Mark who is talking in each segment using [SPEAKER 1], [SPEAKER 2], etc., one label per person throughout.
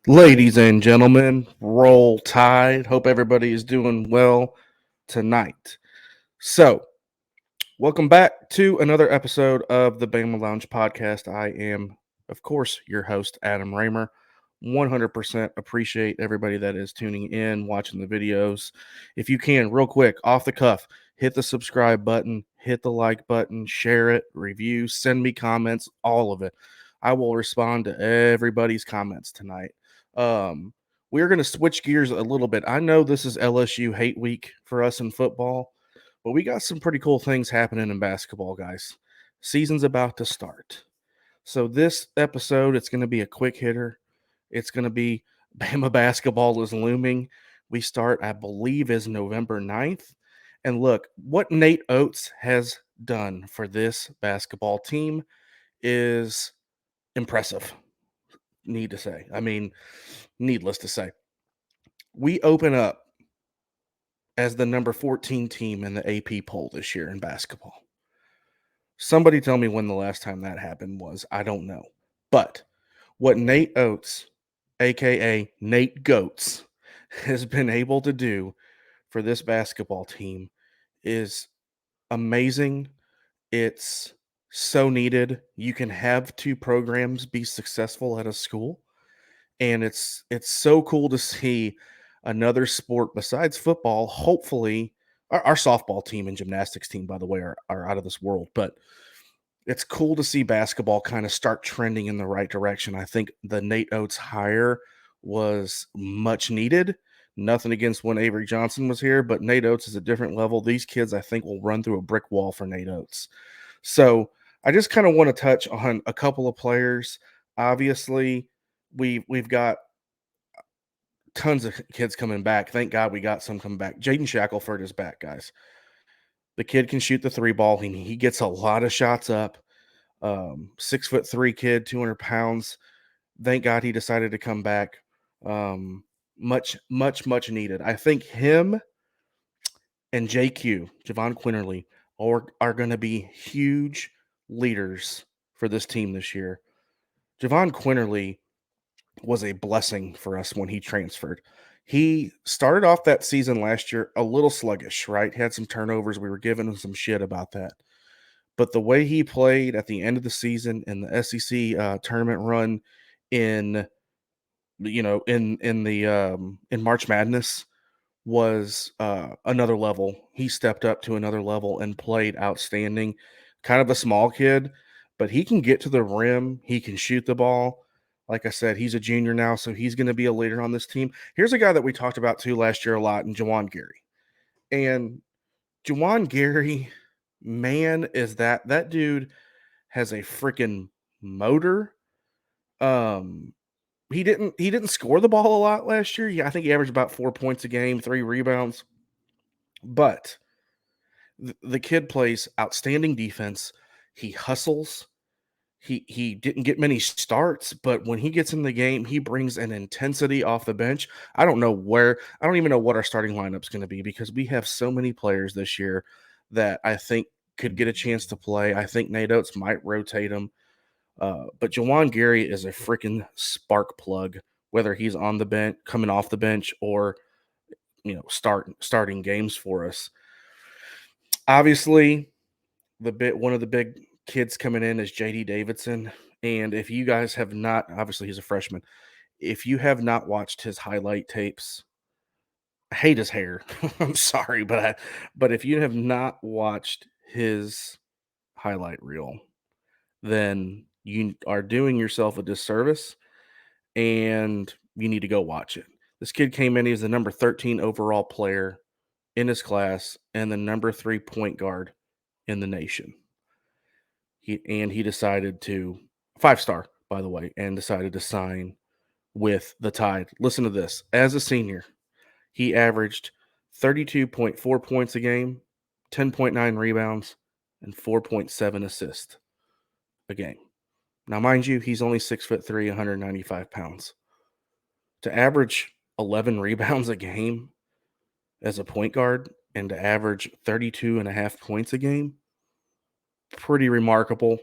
[SPEAKER 1] Ladies and gentlemen, roll tide. Hope everybody is doing well tonight. So, welcome back to another episode of the Bama Lounge podcast. I am, of course, your host, Adam Raymer. 100% appreciate everybody that is tuning in, watching the videos. If you can, real quick, off the cuff, hit the subscribe button, hit the like button, share it, review, send me comments, all of it. I will respond to everybody's comments tonight. Um, we're going to switch gears a little bit. I know this is LSU hate week for us in football, but we got some pretty cool things happening in basketball, guys. Season's about to start. So this episode, it's going to be a quick hitter. It's going to be Bama basketball is looming. We start, I believe, is November 9th. And look, what Nate Oats has done for this basketball team is impressive, need to say. I mean, needless to say. We open up as the number 14 team in the AP poll this year in basketball. Somebody tell me when the last time that happened was. I don't know. But what Nate Oats, aka Nate Goats, has been able to do for this basketball team is amazing. It's so needed. You can have two programs be successful at a school, and it's so cool to see another sport besides football. Hopefully, our softball team and gymnastics team, by the way, are out of this world, but it's cool to see basketball kind of start trending in the right direction. I think the Nate Oates hire was much needed. Nothing against when Avery Johnson was here, but Nate Oates is a different level. These kids, I think, will run through a brick wall for Nate Oates. So I just kind of want to touch on a couple of players. Obviously, we've got tons of kids coming back. Thank God we got some coming back. Jaden Shackelford is back, guys. The kid can shoot the three ball. He gets a lot of shots up. 6'3" kid, 200 pounds. Thank God he decided to come back. Much needed. I think him and Javon Quinterly, are going to be huge leaders for this team this year. Javon Quinterly was a blessing for us when he transferred. He started off that season last year a little sluggish, right? Had some turnovers. We were giving him some shit about that. But the way he played at the end of the season in the SEC tournament run in in March Madness was another level. He stepped up to another level and played outstanding. Kind of a small kid, but he can get to the rim. He can shoot the ball. Like I said, he's a junior now, so he's going to be a leader on this team. Here's a guy that we talked about too last year a lot, and Jawan Gary. And Jawan Gary, man, is that dude has a freaking motor. Um, he didn't score the ball a lot last year. Yeah, I think he averaged about 4 points a game, 3 rebounds. But the kid plays outstanding defense. He hustles. He didn't get many starts, but when he gets in the game, he brings an intensity off the bench. I don't even know what our starting lineup's going to be because we have so many players this year that I think could get a chance to play. I think Nate Oates might rotate him. But Jawan Gary is a freaking spark plug, whether he's on the bench, coming off the bench, or starting games for us. Obviously, one of the big kids coming in is JD Davidson. And if you guys have not, obviously he's a freshman. If you have not watched his highlight tapes, I hate his hair. I'm sorry, but if you have not watched his highlight reel, then you are doing yourself a disservice and you need to go watch it. This kid came in, he was the number 13 overall player in his class and the number 3 point guard in the nation. He decided to 5-star, by the way, and decided to sign with the Tide. Listen to this. As a senior, he averaged 32.4 points a game, 10.9 rebounds, and 4.7 assists a game. Now, mind you, he's only 6'3", 195 pounds. To average 11 rebounds a game as a point guard and to average 32 and a half points a game, pretty remarkable.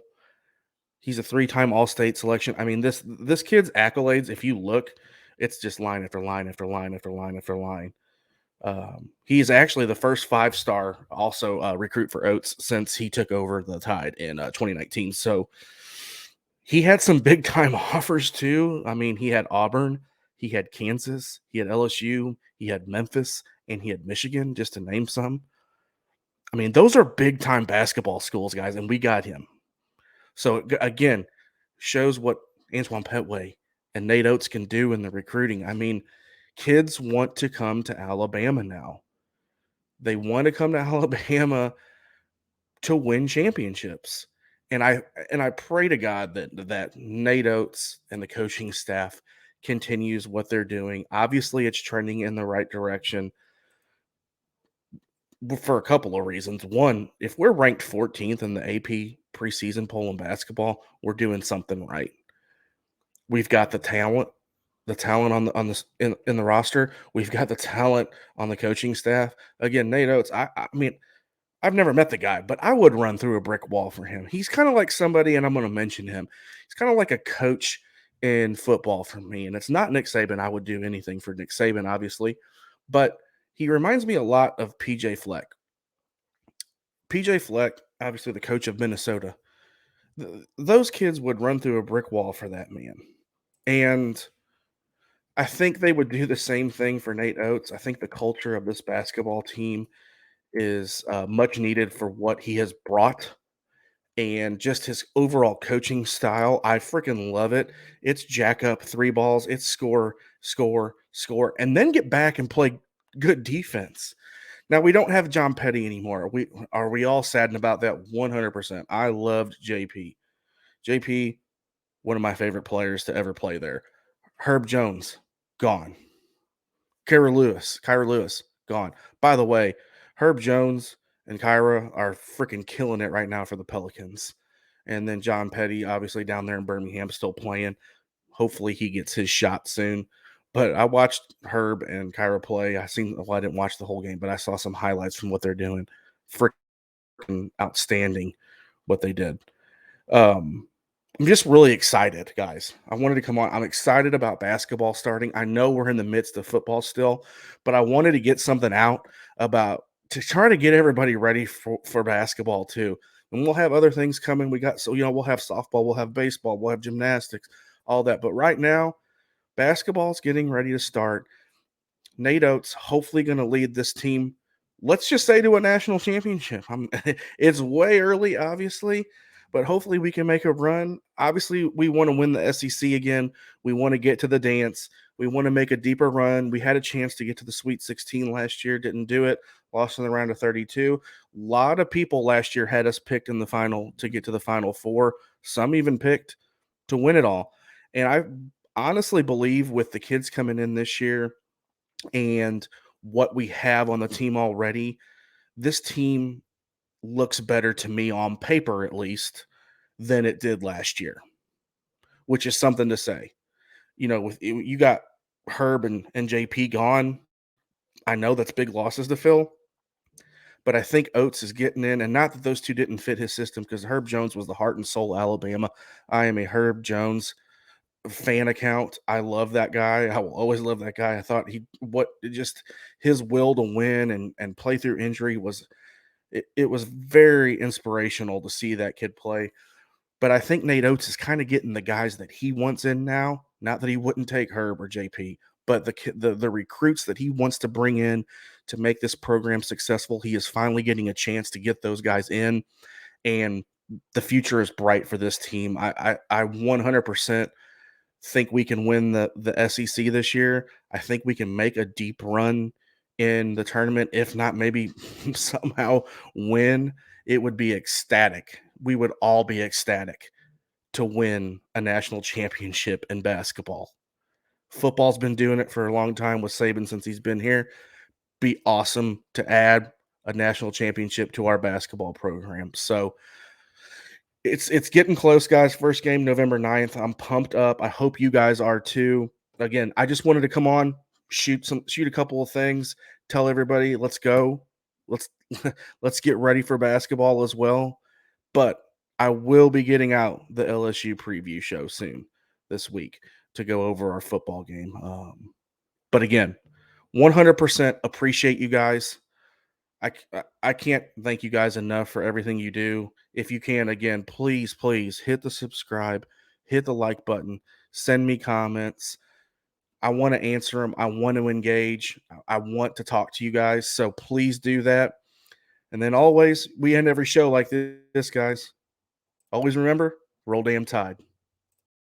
[SPEAKER 1] He's a 3-time All-State selection. I mean, this kid's accolades, if you look, It's just line after line after line after line after line. He's actually the first 5-star also recruit for Oats since he took over the Tide in 2019. So he had some big time offers too. I mean, he had Auburn, he had Kansas, he had LSU, he had Memphis, and he had Michigan, just to name some. I mean, those are big time basketball schools, guys, and we got him. So again, shows what Antoine Petway and Nate Oates can do in the recruiting. I mean, kids want to come to Alabama now. They want to come to Alabama to win championships. And I pray to God that Nate Oates and the coaching staff continues what they're doing. Obviously, it's trending in the right direction for a couple of reasons. One, if we're ranked 14th in the AP preseason poll in basketball, we're doing something right. We've got the talent on the in the roster. We've got the talent on the coaching staff. Again, Nate Oates. I mean, I've never met the guy, but I would run through a brick wall for him. He's kind of like somebody, and I'm going to mention him. He's kind of like a coach in football for me, and it's not Nick Saban. I would do anything for Nick Saban, obviously, but he reminds me a lot of PJ Fleck. PJ Fleck, obviously the coach of Minnesota. Those kids would run through a brick wall for that man, and I think they would do the same thing for Nate Oates. I think the culture of this basketball team is much needed for what he has brought and just his overall coaching style. I freaking love it. It's jack up three balls, it's score, score, score, and then get back and play good defense. Now we don't have John Petty anymore. We all saddened about that 100%. I loved JP. JP, one of my favorite players to ever play there. Herb Jones, gone. Kyra Lewis, gone. By the way, Herb Jones and Kyra are freaking killing it right now for the Pelicans. And then John Petty, obviously down there in Birmingham, still playing. Hopefully he gets his shot soon. But I watched Herb and Kyra play. I didn't watch the whole game, but I saw some highlights from what they're doing. Freaking outstanding what they did. Um, I'm just really excited, guys. I wanted to come on. I'm excited about basketball starting. I know we're in the midst of football still, but I wanted to get something out about to try to get everybody ready for basketball too. And we'll have other things coming. We'll have softball, we'll have baseball, we'll have gymnastics, all that. But right now, basketball's getting ready to start. Nate Oates hopefully going to lead this team. Let's just say to a national championship. It's way early, obviously, but hopefully we can make a run. Obviously, we want to win the SEC again. We want to get to the dance. We want to make a deeper run. We had a chance to get to the Sweet 16 last year, didn't do it. Lost in the round of 32. A lot of people last year had us picked in the final to get to the Final Four. Some even picked to win it all. And I honestly believe with the kids coming in this year and what we have on the team already, this team looks better to me on paper, at least, than it did last year, which is something to say. With you got Herb and JP gone. I know that's big losses to fill, but I think Oates is getting in, and not that those two didn't fit his system because Herb Jones was the heart and soul of Alabama. I am a Herb Jones fan account. I love that guy. I will always love that guy. I thought just his will to win and play through injury it was very inspirational to see that kid play. But I think Nate Oates is kind of getting the guys that he wants in now. Not that he wouldn't take Herb or JP, but the recruits that he wants to bring in to make this program successful. He is finally getting a chance to get those guys in, and the future is bright for this team. I 100% think we can win the SEC this year. I think we can make a deep run in the tournament. If not, maybe somehow win. It would be ecstatic. We would all be ecstatic to win a national championship in basketball. Football's been doing it for a long time with Saban since he's been here. Be awesome to add a national championship to our basketball program. So it's getting close, guys. First game, November 9th. I'm pumped up. I hope you guys are too. Again, I just wanted to come on, shoot a couple of things, tell everybody, let's go. Let's let's get ready for basketball as well. But I will be getting out the LSU preview show soon this week. to go over our football game. But again, 100% appreciate you guys. I can't thank you guys enough for everything you do. If you can, again, please hit the subscribe, hit the like button, send me comments. I want to answer them. I want to engage. I want to talk to you guys. So please do that. And then always, we end every show like this, guys. Always remember, roll damn tide.